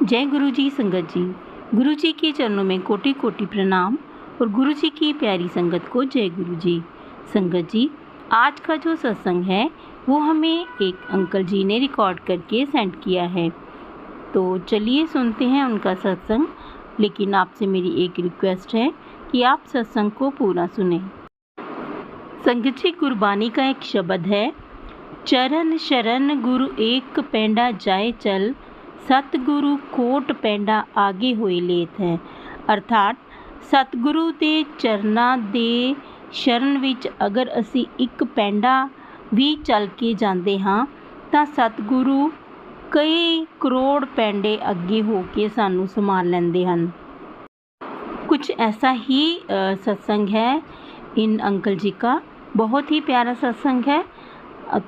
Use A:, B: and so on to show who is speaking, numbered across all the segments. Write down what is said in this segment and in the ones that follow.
A: जय गुरु जी संगत जी। गुरु जी के चरणों में कोटि कोटि प्रणाम और गुरु जी की प्यारी संगत को जय गुरु जी। संगत जी, आज का जो सत्संग है वो हमें एक अंकल जी ने रिकॉर्ड करके सेंड किया है, तो चलिए सुनते हैं उनका सत्संग। लेकिन आपसे मेरी एक रिक्वेस्ट है कि आप सत्संग को पूरा सुने। संगत जी, गुरबानी का एक शब्द है, चरण शरण गुरु एक पैंडा जाए चल, सतगुरु कोट पैंडा आगे होए लेत है। अर्थात सतगुरु ਦੇ ਚਰਨਾਂ ਦੇ ਸ਼ਰਨ ਵਿੱਚ ਅਗਰ ਅਸੀਂ ਇੱਕ ਪੈਂਡਾ ਵੀ ਚੱਲ ਕੇ ਜਾਂਦੇ ਹਾਂ ਤਾਂ ਸਤਗੁਰੂ ਕਈ ਕਰੋੜ ਪੈਂਡੇ ਅੱਗੇ ਹੋ ਕੇ ਸਾਨੂੰ ਸੰਭਾਲ ਲੈਂਦੇ ਹਨ। कुछ ऐसा ही सत्संग है इन अंकल जी का, बहुत ही प्यारा सत्संग है।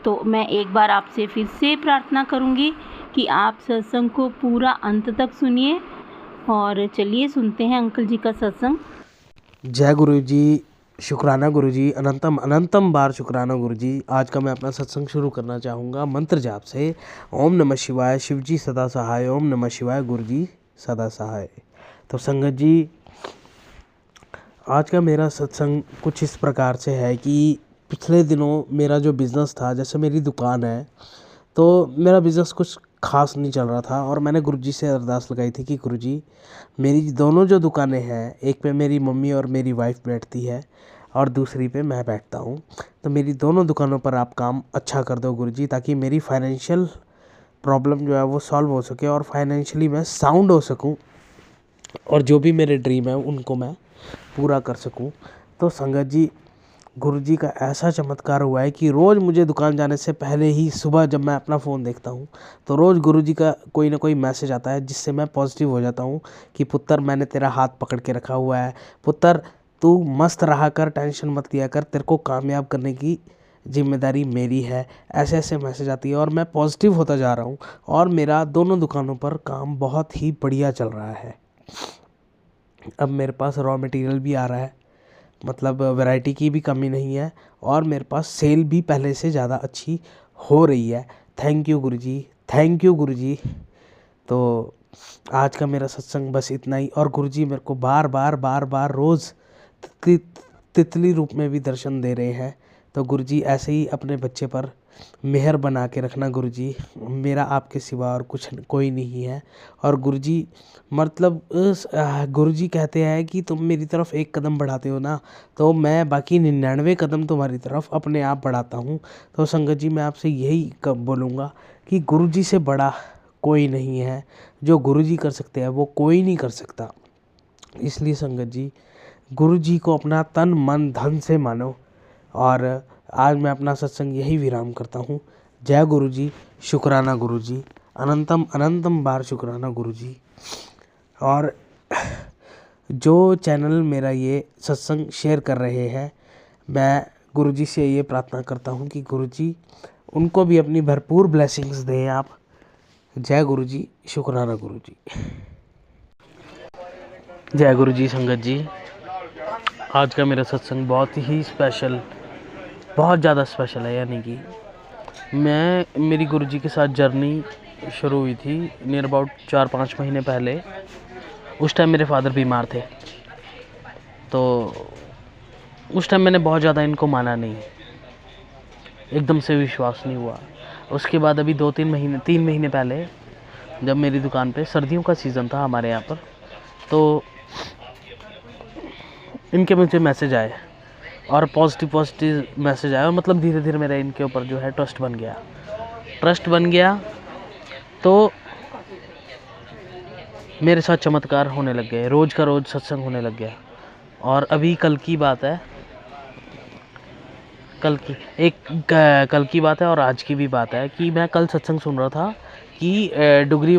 A: तो मैं एक बार आपसे फिर से प्रार्थना करूंगी कि आप सत्संग को पूरा अंत तक सुनिए। और चलिए सुनते हैं अंकल जी का सत्संग।
B: जय गुरु जी, शुक्राना गुरु जी, अनंतम अनंतम बार शुक्राना गुरु जी। आज का मैं अपना सत्संग शुरू करना चाहूँगा मंत्र जाप से। ओम नमः शिवाय, शिव जी सदा सहाय। ओम नमः शिवाय, गुरु जी सदा सहाय। तो संगत जी, आज का मेरा सत्संग कुछ इस प्रकार से है कि पिछले दिनों मेरा जो बिज़नेस था, जैसे मेरी दुकान है, तो मेरा बिज़नेस कुछ खास नहीं चल रहा था और मैंने गुरुजी से अरदास लगाई थी कि गुरुजी, मेरी दोनों जो दुकानें हैं, एक पे मेरी मम्मी और मेरी वाइफ बैठती है और दूसरी पे मैं बैठता हूँ, तो मेरी दोनों दुकानों पर आप काम अच्छा कर दो गुरुजी, ताकि मेरी फाइनेंशियल प्रॉब्लम जो है वो सॉल्व हो सके और फाइनेंशियली मैं साउंड हो सकूँ और जो भी मेरे ड्रीम है उनको मैं पूरा कर सकूं। तो संगत जी, गुरुजी का ऐसा चमत्कार हुआ है कि रोज़ मुझे दुकान जाने से पहले ही सुबह जब मैं अपना फ़ोन देखता हूं तो रोज़ गुरुजी का कोई ना कोई मैसेज आता है, जिससे मैं पॉजिटिव हो जाता हूं कि पुत्र, मैंने तेरा हाथ पकड़ के रखा हुआ है, पुत्र तू मस्त रहा कर, टेंशन मत लिया कर, तेरे को कामयाब करने की जिम्मेदारी मेरी है। ऐसे ऐसे मैसेज आती है और मैं पॉजिटिव होता जा रहा हूँ और मेरा दोनों दुकानों पर काम बहुत ही बढ़िया चल रहा है। अब मेरे पास रॉ मटेरियल भी आ रहा है, मतलब वैरायटी की भी कमी नहीं है और मेरे पास सेल भी पहले से ज़्यादा अच्छी हो रही है। Thank you guruji, thank you guruji. तो आज का मेरा सत्संग बस इतना ही। और गुरुजी मेरे को बार बार रोज़ तितली रूप में भी दर्शन दे रहे हैं। तो गुरुजी ऐसे ही अपने बच्चे पर मेहर बना के रखना गुरुजी। मेरा आपके सिवा और कुछ कोई नहीं है। और गुरुजी मतलब गुरुजी कहते हैं कि तुम मेरी तरफ एक कदम बढ़ाते हो ना, तो मैं बाकी 99 कदम तुम्हारी तरफ अपने आप बढ़ाता हूँ। तो संगत जी, मैं आपसे यही बोलूँगा कि गुरुजी से बड़ा कोई नहीं है। जो गुरुजी कर सकते हैं वो कोई नहीं कर सकता। इसलिए संगत जी, गुरुजी को अपना तन मन धन से मानो। और आज मैं अपना सत्संग यही विराम करता हूँ। जय गुरु जी, शुक्राना गुरु जी, अनंतम अनंतम बार शुक्राना गुरु जी। और जो चैनल मेरा ये सत्संग शेयर कर रहे हैं, मैं गुरु जी से ये प्रार्थना करता हूँ कि गुरु जी उनको भी अपनी भरपूर ब्लेसिंग्स दें आप। जय गुरु जी, शुक्राना गुरु जी। जय गुरु जी संगत जी, आज का मेरा सत्संग बहुत ही स्पेशल, बहुत ज़्यादा स्पेशल है। यानी कि मेरी गुरुजी के साथ जर्नी शुरू हुई थी नियर अबाउट 4-5 महीने पहले। उस टाइम मेरे फादर बीमार थे, तो उस टाइम मैंने बहुत ज़्यादा इनको माना नहीं, एकदम से विश्वास नहीं हुआ। उसके बाद अभी 3 महीने पहले जब मेरी दुकान पे सर्दियों का सीज़न था हमारे यहाँ पर, तो इनके मुझे मैसेज आए और पॉजिटिव मैसेज आया और मतलब धीरे धीरे मेरा इनके ऊपर जो है ट्रस्ट बन गया। तो मेरे साथ चमत्कार होने लग गए, रोज़ का रोज़ सत्संग होने लग गया। और अभी कल की बात है और आज की भी बात है कि मैं कल सत्संग सुन रहा था कि डुगरी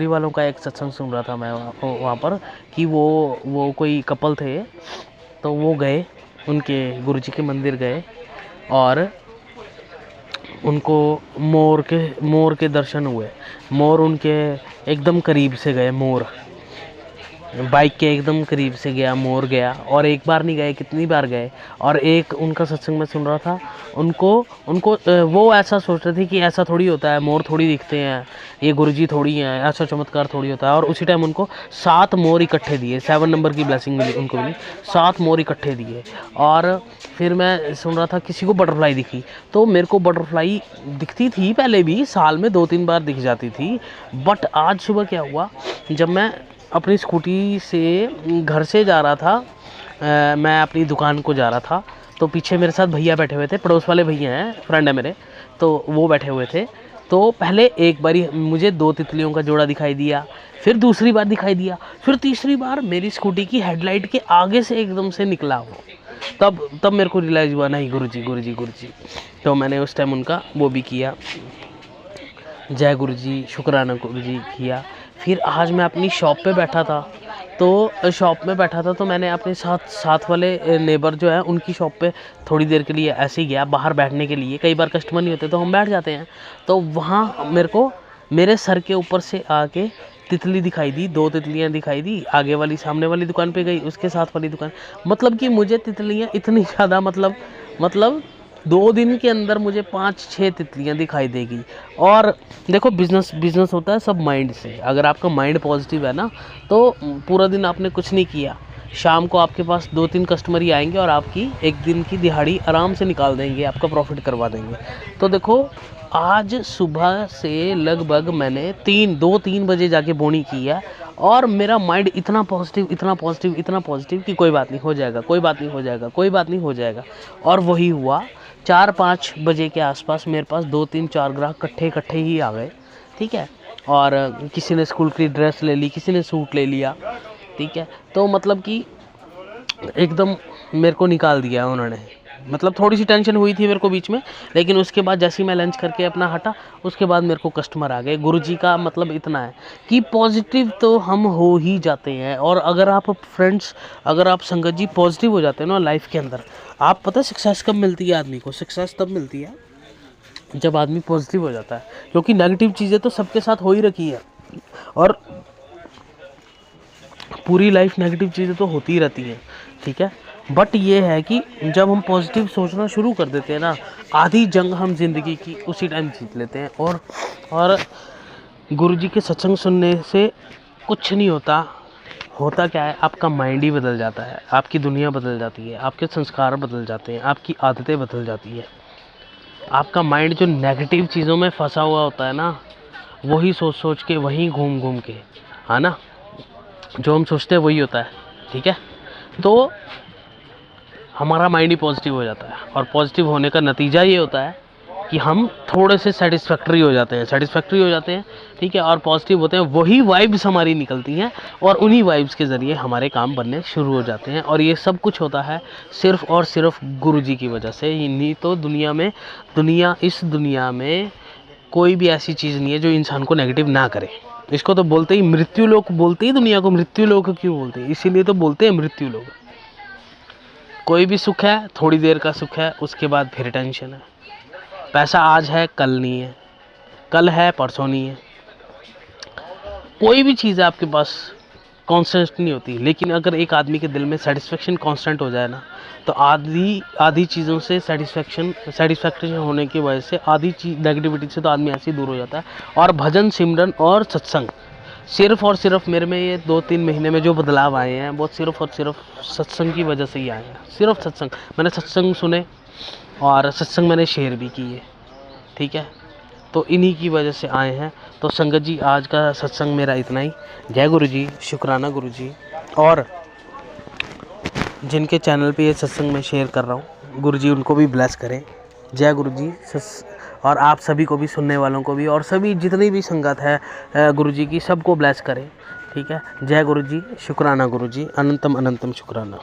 B: वालों का एक सत्संग सुन रहा था मैं वहाँ पर, कि वो कोई कपल थे, तो वो गए उनके गुरुजी के मंदिर गए और उनको मोर के दर्शन हुए। मोर उनके एकदम करीब से गए, मोर बाइक के एकदम करीब से गया, मोर गया, और एक बार नहीं गए, कितनी बार गए। और एक उनका सत्संग मैं सुन रहा था, उनको उनको वो ऐसा सोच रहे थे कि ऐसा थोड़ी होता है, मोर थोड़ी दिखते हैं, ये गुरुजी थोड़ी हैं, ऐसा चमत्कार थोड़ी होता है। और उसी टाइम उनको 7 मोर इकट्ठे दिए, 7 नंबर की ब्लेसिंग मिली उनको, मिली 7 मोर इकट्ठे दिए। और फिर मैं सुन रहा था किसी को बटरफ्लाई दिखी, तो मेरे को बटरफ्लाई दिखती थी पहले भी, साल में 2-3 बार दिख जाती थी। बट आज सुबह क्या हुआ, जब मैं अपनी स्कूटी से घर से जा रहा था, मैं अपनी दुकान को जा रहा था, तो पीछे मेरे साथ भैया बैठे हुए थे, पड़ोस वाले भैया हैं, फ्रेंड है मेरे, तो वो बैठे हुए थे। तो पहले एक बारी मुझे 2 तितलियों का जोड़ा दिखाई दिया, फिर दूसरी बार दिखाई दिया, फिर तीसरी बार मेरी स्कूटी की हेडलाइट के आगे से एकदम से निकला वो। तब मेरे को रियलाइज़ हुआ, नहीं गुरुजी गुरुजी गुरुजी। तो मैंने उस टाइम उनका वो भी किया, जय गुरुजी, शुक्राना गुरुजी किया। फिर आज मैं अपनी शॉप पे बैठा था, तो शॉप में बैठा था, तो मैंने अपने साथ वाले नेबर जो है उनकी शॉप पे थोड़ी देर के लिए ऐसे ही गया, बाहर बैठने के लिए। कई बार कस्टमर नहीं होते तो हम बैठ जाते हैं। तो वहाँ मेरे को मेरे सर के ऊपर से आके तितली दिखाई दी, 2 तितलियाँ दिखाई दी। आगे वाली सामने वाली दुकान पे गई, उसके साथ वाली दुकान, मतलब कि मुझे तितलियाँ इतनी ज़्यादा, मतलब 2 दिन के अंदर मुझे 5-6 तितलियाँ दिखाई देगी। और देखो, बिजनेस होता है सब माइंड से। अगर आपका माइंड पॉजिटिव है ना, तो पूरा दिन आपने कुछ नहीं किया, शाम को आपके पास 2-3 कस्टमर ही आएंगे और आपकी एक दिन की दिहाड़ी आराम से निकाल देंगे, आपका प्रॉफिट करवा देंगे। तो देखो, आज सुबह से लगभग मैंने 2-3 बजे जाके बोनी की है, और मेरा माइंड इतना पॉजिटिव, इतना पॉजिटिव, इतना पॉजिटिव कि कोई बात नहीं, हो जाएगा, कोई बात नहीं, हो जाएगा, कोई बात नहीं, हो जाएगा। और वही हुआ। 4-5 बजे के आसपास मेरे पास 2-3-4 ग्राहक इकट्ठे ही आ गए, ठीक है। और किसी ने स्कूल की ड्रेस ले ली, किसी ने सूट ले लिया, ठीक है। तो मतलब कि एकदम मेरे को निकाल दिया उन्होंने। मतलब थोड़ी सी टेंशन हुई थी मेरे को बीच में, लेकिन उसके बाद जैसे ही मैं लंच करके अपना हटा, उसके बाद मेरे को कस्टमर आ गए। गुरुजी का मतलब इतना है कि पॉजिटिव तो हम हो ही जाते हैं। और अगर आप फ्रेंड्स, अगर आप संगत जी पॉजिटिव हो जाते हैं ना लाइफ के अंदर, आप पता है सक्सेस कब मिलती है आदमी को? सक्सेस तब मिलती है जब आदमी पॉजिटिव हो जाता है, क्योंकि नेगेटिव चीज़ें तो सबके साथ हो ही रखी है, और पूरी लाइफ नेगेटिव चीज़ें तो होती ही रहती हैं, ठीक है। बट ये है कि जब हम पॉजिटिव सोचना शुरू कर देते हैं ना, आधी जंग हम ज़िंदगी की उसी टाइम जीत लेते हैं। और गुरुजी के सत्संग सुनने से कुछ नहीं होता। होता क्या है, आपका माइंड ही बदल जाता है, आपकी दुनिया बदल जाती है, आपके संस्कार बदल जाते हैं, आपकी आदतें बदल जाती है। आपका माइंड जो नेगेटिव चीज़ों में फंसा हुआ होता है ना, वही सोच सोच के, वहीं घूम घूम के, है ना, जो हम सोचते हैं वही होता है, ठीक है। तो हमारा माइंड ही पॉजिटिव हो जाता है, और पॉजिटिव होने का नतीजा ये होता है कि हम थोड़े से सेटिस्फैक्ट्री हो जाते हैं, ठीक है, और पॉजिटिव होते हैं। वही वाइब्स हमारी निकलती हैं, और उन्हीं वाइब्स के ज़रिए हमारे काम बनने शुरू हो जाते हैं। और ये सब कुछ होता है सिर्फ़ और सिर्फ गुरुजी की वजह से ही। नहीं तो इस दुनिया में कोई भी ऐसी चीज़ नहीं है जो इंसान को नेगेटिव ना करे। इसको तो बोलते ही मृत्यु लोक बोलते ही, दुनिया को मृत्यु लोक क्यों बोलते हैं? इसीलिए तो बोलते हैं मृत्यु लोक। कोई भी सुख है, थोड़ी देर का सुख है, उसके बाद फिर टेंशन है। पैसा आज है, कल नहीं है, कल है, परसों नहीं है। कोई भी चीज़ आपके पास कांस्टेंट नहीं होती। लेकिन अगर एक आदमी के दिल में सेटिस्फेक्शन कांस्टेंट हो जाए ना, तो आधी चीज़ों से सेटिस्फेक्शन होने की वजह से आधी चीज़ नेगेटिविटी से तो आदमी ऐसे ही दूर हो जाता है। और भजन, सिमरन और सत्संग, सिर्फ़ और सिर्फ मेरे में ये 2-3 महीने में जो बदलाव आए हैं, वो सिर्फ़ और सिर्फ सत्संग की वजह से ही आए हैं। सिर्फ सत्संग, मैंने सत्संग सुने और सत्संग मैंने शेयर भी किए, ठीक है। तो इन्हीं की वजह से आए हैं। तो संगत जी, आज का सत्संग मेरा इतना ही। जय गुरु जी, शुक्राना गुरु जी। और जिनके चैनल पे ये सत्संग मैं शेयर कर रहा हूँ, गुरु जी उनको भी ब्लेस करें। जय गुरु जी। और आप सभी को भी, सुनने वालों को भी, और सभी जितनी भी संगत है गुरु जी की, सबको ब्लेस करें, ठीक है। जय गुरु जी, शुक्राना गुरु जी, अनंतम अनंतम शुक्राना।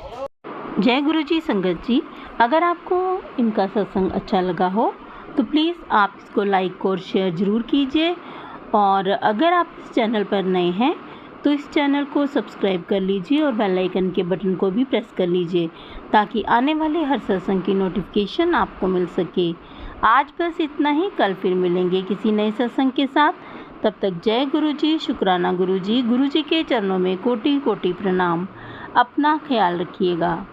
A: जय गुरु जी। संगत जी, अगर आपको इनका सत्संग अच्छा लगा हो तो प्लीज़ आप इसको लाइक और शेयर ज़रूर कीजिए। और अगर आप इस चैनल पर नए हैं तो इस चैनल को सब्सक्राइब कर लीजिए और बेल आइकन के बटन को भी प्रेस कर लीजिए, ताकि आने वाले हर सत्संग की नोटिफिकेशन आपको मिल सके। आज बस इतना ही। कल फिर मिलेंगे किसी नए सत्संग के साथ। तब तक जय गुरु जी, शुक्राना गुरु जी के चरणों में कोटि कोटि प्रणाम। अपना ख्याल रखिएगा।